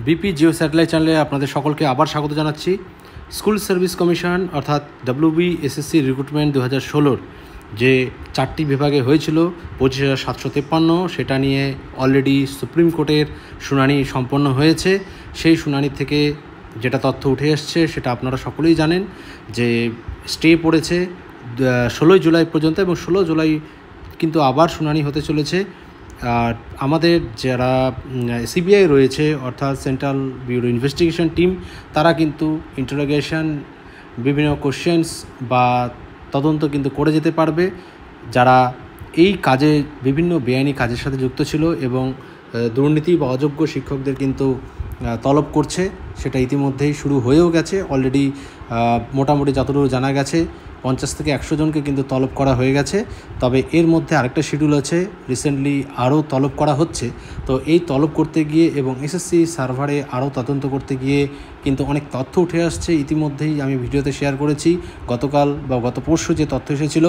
BP Jio satellite চ্যানেলে আপনাদের সকলকে আবার স্বাগত জানাচ্ছি। স্কুল সার্ভিস কমিশন অর্থাৎ WBSSC রিক্রুটমেন্ট 2016 যে 4টি বিভাগে হয়েছিল 25,753, সেটা নিয়ে অলরেডি সুপ্রিম কোর্টের শুনানি সম্পন্ন হয়েছে। সেই শুনানি থেকে যেটা তথ্য উঠে এসছে সেটা আপনারা সকলেই জানেন যে স্টে পড়েছে 16 জুলাই পর্যন্ত, এবং 16 জুলাই কিন্তু আবার শুনানি হতে চলেছে। আর আমাদের যারা সিবিআই রয়েছে অর্থাৎ সেন্ট্রাল ব্যুরো ইনভেস্টিগেশন টিম, তারা কিন্তু ইন্টারোগেশন, বিভিন্ন কোশ্চেন্স বা তদন্ত কিন্তু করে যেতে পারবে যারা এই কাজে বিভিন্ন বেআইনি কাজের সাথে যুক্ত ছিল এবং দুর্নীতি বা অযোগ্য শিক্ষকদের কিন্তু তলব করছে। সেটা ইতিমধ্যেই শুরু হয়েও গেছে। অলরেডি মোটামুটি যতটুকু জানা গেছে 50 থেকে 100 জনকে কিন্তু তলব করা হয়ে গেছে। তবে এর মধ্যে আরেকটা শিডিউল আছে, রিসেন্টলি আরও তলব করা হচ্ছে। তো এই তলব করতে গিয়ে এবং এসএসসি সার্ভারে আরও তদন্ত করতে গিয়ে কিন্তু অনেক তথ্য উঠে আসছে। ইতিমধ্যেই আমি ভিডিওতে শেয়ার করেছি, গতকাল বা গত পরশু যে তথ্য এসেছিল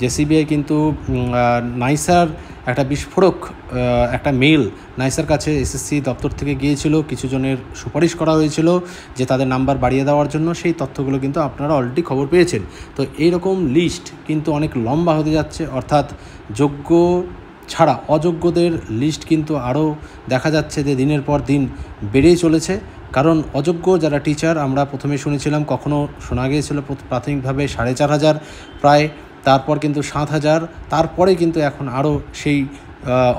যে সিবিআই কিন্তু নাইসার একটা বিস্ফোরক একটা মেল নাইসার কাছে এসএসসি দপ্তর থেকে গিয়েছিল, কিছু জনের সুপারিশ করা হয়েছিল যে তাদের নাম্বার বাড়িয়ে দেওয়ার জন্য। সেই তথ্যগুলো কিন্তু আপনারা অলরেডি খবর পেয়েছেন। তো এইরকম লিস্ট কিন্তু অনেক লম্বা হতে যাচ্ছে, অর্থাৎ যোগ্য ছাড়া অযোগ্যদের লিস্ট কিন্তু আরও দেখা যাচ্ছে যে দিনের পর দিন বেড়েই চলেছে। কারণ অযোগ্য যারা টিচার, আমরা প্রথমে শুনেছিলাম, কখনো শোনা গিয়েছিল প্রাথমিকভাবে 4,500 প্রায়, তারপর কিন্তু 7,000, তারপরে কিন্তু এখন আরও সেই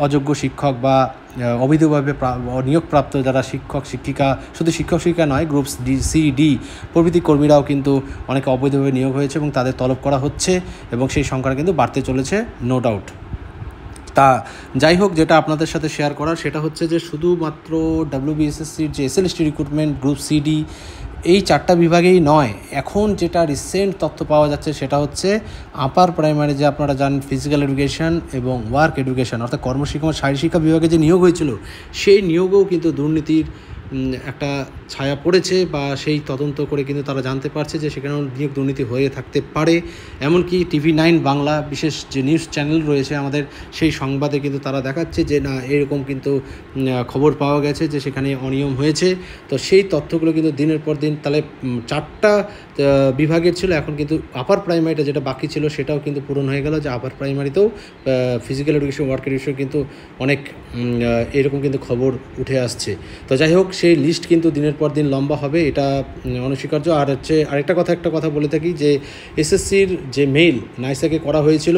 অযোগ্য শিক্ষক বা অবৈধভাবে নিয়োগপ্রাপ্ত যারা শিক্ষক শিক্ষিকা, শুধু শিক্ষক শিক্ষিকা নয়, গ্রুপ সি-ডি প্রভৃতি কর্মীরাও কিন্তু অনেকে অবৈধভাবে নিয়োগ হয়েছে এবং তাদের তলব করা হচ্ছে, এবং সেই সংখ্যা কিন্তু বাড়তে চলেছে, নো ডাউট। তা যাই হোক, যেটা আপনাদের সাথে শেয়ার করার সেটা হচ্ছে যে শুধুমাত্র WBSSCর যে SLST রিক্রুটমেন্ট গ্রুপ সি-ডি এই 4টা বিভাগেই নয়, এখন যেটা রিসেন্ট তথ্য পাওয়া যাচ্ছে সেটা হচ্ছে আপার প্রাইমারি যে আপনারা জানেন ফিজিক্যাল এডুকেশন এবং ওয়ার্ক এডুকেশন অর্থাৎ কর্মশিক্ষা ও শারীরিক শিক্ষা বিভাগে যে নিয়োগ হয়েছিল, সেই নিয়োগেও কিন্তু দুর্নীতির একটা ছায়া পড়েছে, বা সেই তদন্ত করে কিন্তু তারা জানতে পারছে যে সেখানেও নিয়োগ দুর্নীতি হয়ে থাকতে পারে। এমনকি TV9 বাংলা বিশেষ যে নিউজ চ্যানেল রয়েছে আমাদের, সেই সংবাদে কিন্তু তারা দেখাচ্ছে যে না, এরকম কিন্তু খবর পাওয়া গেছে যে সেখানে অনিয়ম হয়েছে। তো সেই তথ্যগুলো কিন্তু দিনের পর দিন, তাহলে 4টা বিভাগের ছিল, এখন কিন্তু আপার প্রাইমারিটা যেটা বাকি ছিল সেটাও কিন্তু পূরণ হয়ে গেল, যে আপার প্রাইমারিতেও ফিজিক্যাল এডুকেশন, ওয়ার্ক এডুকেশন কিন্তু অনেক এরকম কিন্তু খবর উঠে আসছে। তো যাই হোক, সেই লিস্ট কিন্তু দিনের পর দিন লম্বা হবে, এটা অনস্বীকার্য। আর হচ্ছে একটা কথা বলে থাকি যে এসএসসির যে মেইল নাইসাকে করা হয়েছিল,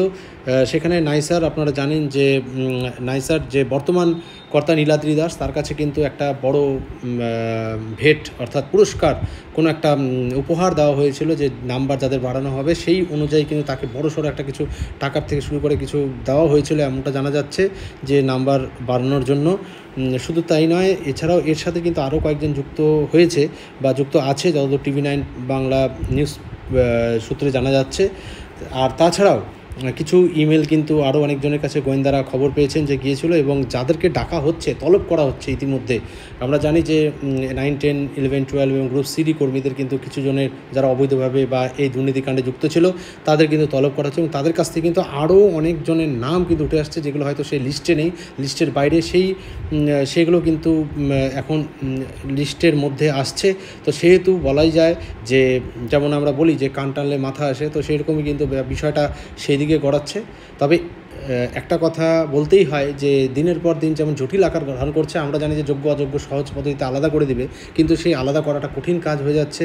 সেখানে নাইসার, আপনারা জানেন যে নাইসার যে বর্তমান কর্তা নীলাদ্রি দাস, তার কাছে কিন্তু একটা বড় ভেট অর্থাৎ পুরস্কার, কোনো একটা উপহার দেওয়া হয়েছিল, যে নাম্বার যাদের বাড়ানো হবে সেই অনুযায়ী কিন্তু তাকে বড়সড় একটা কিছু টাকার থেকে শুরু করে কিছু দেওয়া হয়েছিল, এমনটা জানা যাচ্ছে, যে নাম্বার বাড়ানোর জন্য। শুধু তাই নয়, এছাড়াও এর সাথে কিন্তু আরও কয়েকজন যুক্ত হয়েছে বা যুক্ত আছে, যতদূর TV9 বাংলা নিউজ সূত্রে জানা যাচ্ছে। আর তাছাড়াও কিছু ইমেল কিন্তু আরও অনেকজনের কাছে গোয়েন্দারা খবর পেয়েছেন যে গিয়েছিল, এবং যাদেরকে ডাকা হচ্ছে, তলব করা হচ্ছে ইতিমধ্যে। আমরা জানি যে 9, 10, 11, 12 এবং গ্রুপ সি-ডি কর্মীদের কিন্তু কিছু জনের যারা অবৈধভাবে বা এই দুর্নীতিকাণ্ডে যুক্ত ছিল তাদের কিন্তু তলব করা হচ্ছে, এবং তাদের কাছ থেকে কিন্তু আরও অনেকজনের নাম কিন্তু উঠে আসছে, যেগুলো হয়তো সেই লিস্টে নেই, লিস্টের বাইরে, সেগুলো কিন্তু এখন লিস্টের মধ্যে আসছে। তো সেহেতু বলাই যায় যে, যেমন আমরা বলি যে কান টানলে মাথা আসে, তো সেরকমই কিন্তু বিষয়টা সেই দিকে গড়াচ্ছে। তবে একটা কথা বলতেই হয় যে দিনের পর দিন যেমন জটিল আকার ধারণ করছে, আমরা জানি যে যোগ্য অযোগ্য সহজ পদ্ধতিতে আলাদা করে দিবে, কিন্তু সেই আলাদা করাটা কঠিন কাজ হয়ে যাচ্ছে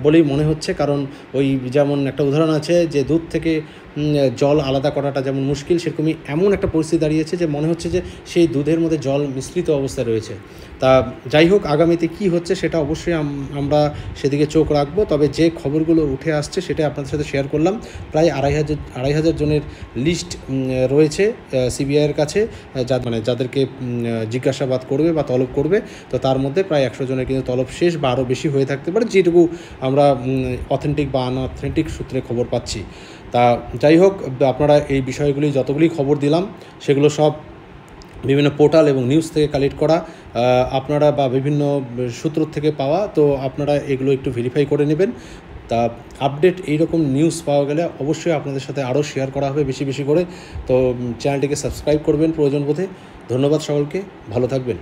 বলেই মনে হচ্ছে। কারণ ওই যেমন একটা উদাহরণ আছে যে দুধ থেকে জল আলাদা করাটা যেমন মুশকিল, সেরকমই এমন একটা পরিস্থিতি দাঁড়িয়েছে যে মনে হচ্ছে যে সেই দুধের মধ্যে জল মিশ্রিত অবস্থায় রয়েছে। তা যাই হোক, আগামীতে কি হচ্ছে সেটা অবশ্যই আমরা সেদিকে চোখ রাখবো। তবে যে খবরগুলো উঠে আসছে সেটা আপনাদের সাথে শেয়ার করলাম। প্রায় 2,500 জনের লিস্ট রয়েছে সিবিআইয়ের কাছে, যাদেরকে জিজ্ঞাসাবাদ করবে বা তলব করবে। তো তার মধ্যে প্রায় 100 জনের কিন্তু তলব শেষ, বা আরও বেশি হয়ে থাকতে পারে, যেটুকু আমরা অথেন্টিক বা আনঅথেন্টিক সূত্রে খবর পাচ্ছি। তা যাই হোক, আপনারা এই বিষয়গুলি যতগুলি খবর দিলাম সেগুলো সব বিভিন্ন পোর্টাল এবং নিউজ থেকে কালেক্ট করা, আপনারা বা বিভিন্ন সূত্র থেকে পাওয়া। তো আপনারা এগুলো একটু ভেরিফাই করে নেবেন। তা আপডেট এইরকম নিউজ পাওয়া গেলে অবশ্যই আপনাদের সাথে আরও শেয়ার করা হবে বেশি বেশি করে। তো চ্যানেলটিকে সাবস্ক্রাইব করবেন প্রয়োজন বোধে। ধন্যবাদ সকলকে, ভালো থাকবেন।